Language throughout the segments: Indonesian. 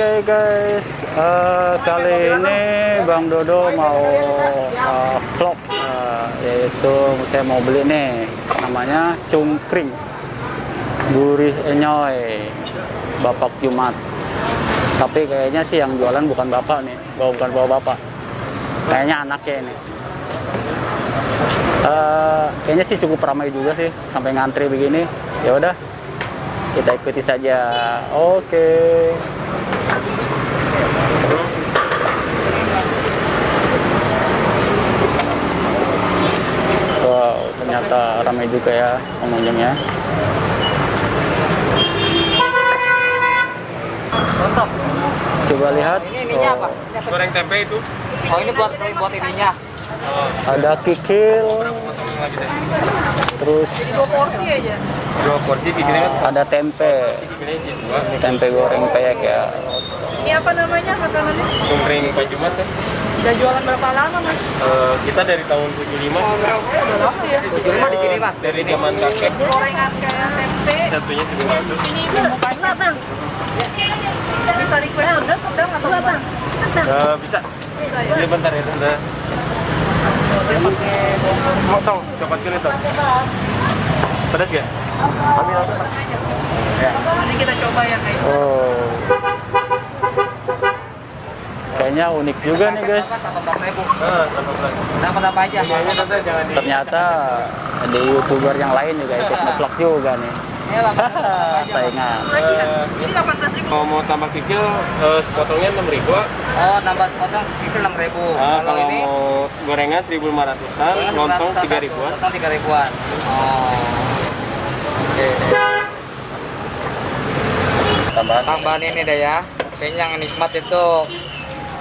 Oke guys, kali ini Bang Dodo mau vlog, yaitu saya mau beli nih, namanya cungkring gurih enyoy Bapak Jumat. Tapi kayaknya sih yang jualan bukan bapak nih, bukan bawa bapak, kayaknya anaknya ini. Kayaknya sih cukup ramai juga sih, sampai ngantri begini. Ya udah, kita ikuti saja. Oke. Wow, ternyata ramai juga ya pengunjungnya. Mantap. Coba lihat. Ini ininya apa? Goreng tempe itu. Oh, ini buat ininya. Ada kikil, terus 2 porsi aja. 2 porsi kikilnya kan. ada tempe, tempe goreng peyek ya. Ini apa namanya makanannya? Cungkring Pak Jumat ya. Udah jualan berapa lama, Mas? Kita dari tahun 75. Udah lama ya. 75 di sini, Mas. Dari zaman kakek. Gorengan kayak tempe. Satunya juga itu. Ini bumbunya, Bang. Bisa request pedas, sedang atau Bang? Bisa. Bisa ya. Iya bentar ya, Tante. Motong, cepat gini tuh. Pedas ya? Ambil aja, Pak. Ya. Ini kita coba yang kayak Oh, kayaknya unik juga nih guys. dapat apa aja? Kayaknya Tante jangan di... Ternyata ada YouTuber yang lain juga ikut nge-vlog juga nih. Ini 18.000 Saingan. Ini 18.000. Mau tambah kikil, sepotongnya 6.000. Oh, tambah sepotong itu 6.000. Kalau ini mau gorengan 1.500-an, lontong 3.000-an. Lontong 3.000-an. Oh. Tambahan ini deh ya. Kayaknya yang nikmat itu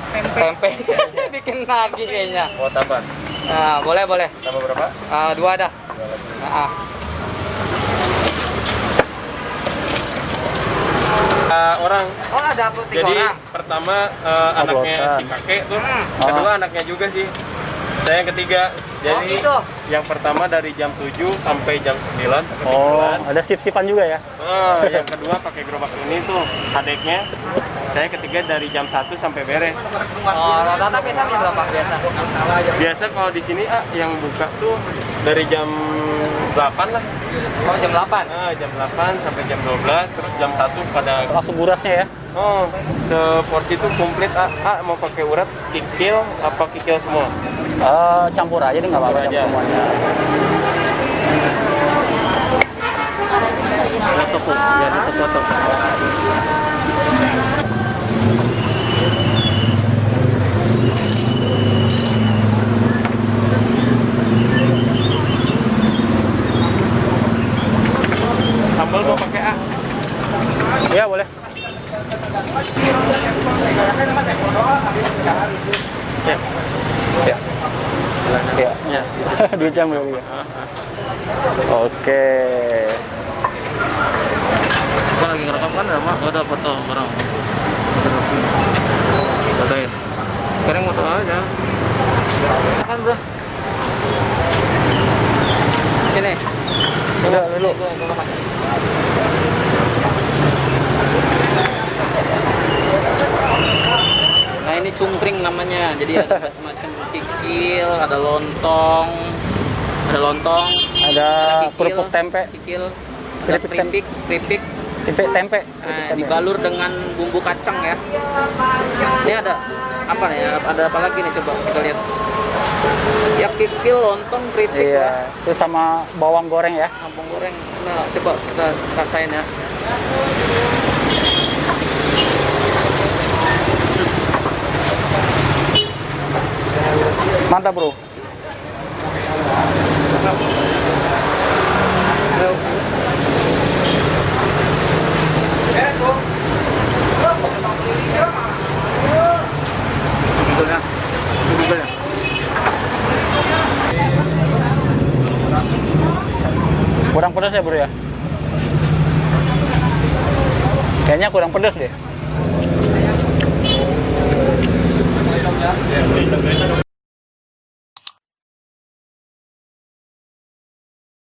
tempe. Saya bikin lagi kayaknya. Mau tambah? Nah, boleh. Tambah berapa? 2 dah. Nah, Orang. oh, ada 3 Jadi orang. pertama anaknya si kakek tuh, kedua anaknya juga sih. Saya yang ketiga. Jadi gitu. yang pertama dari jam 7 sampai jam 9 pakai Oh, pikulan. ada sip-sipan juga ya? Yang kedua pakai gerobak ini tuh adeknya. Saya ketiga dari jam 1 sampai beres. Oh, rata-rata biasa berapa biasa? Biasa kalau di sini yang buka tuh dari jam 8 lah. Oh, jam 8. Jam 8 sampai jam 12, terus jam 1 pada Langsung gurasnya ya? oh, seporsi itu komplit. Mau pakai urat, kikil, apa kikil semua? Campur aja nih, nggak apa-apa Campur aja. campur semuanya. Ada tepung, ya dipotong. Sambal mau pakai A? Ya boleh. Ya. Ya. Ya. Ya. 2 jam ya. Oke. Kita lagi ngerekam kan sama udah foto bareng. Fotoin. Sekarang foto aja. Kan, Bro. Sini. Udah dulu. Nah, ini cungkring namanya. Jadi ada macam-macam kikil, ada lontong, Ada kikil, kerupuk tempe, kikil, ada Keripik keripik. tempe. Nah, dibalur dengan bumbu kacang ya. Ini ada apa nih? Ada apa lagi nih? Coba kita lihat. Ya, kikil, lontong, keripik ya. Iya, itu sama bawang goreng ya. Bawang goreng. Nah, coba kita rasain ya. Mantap bro. Kurang pedas ya bro ya? Kayaknya kurang pedas deh.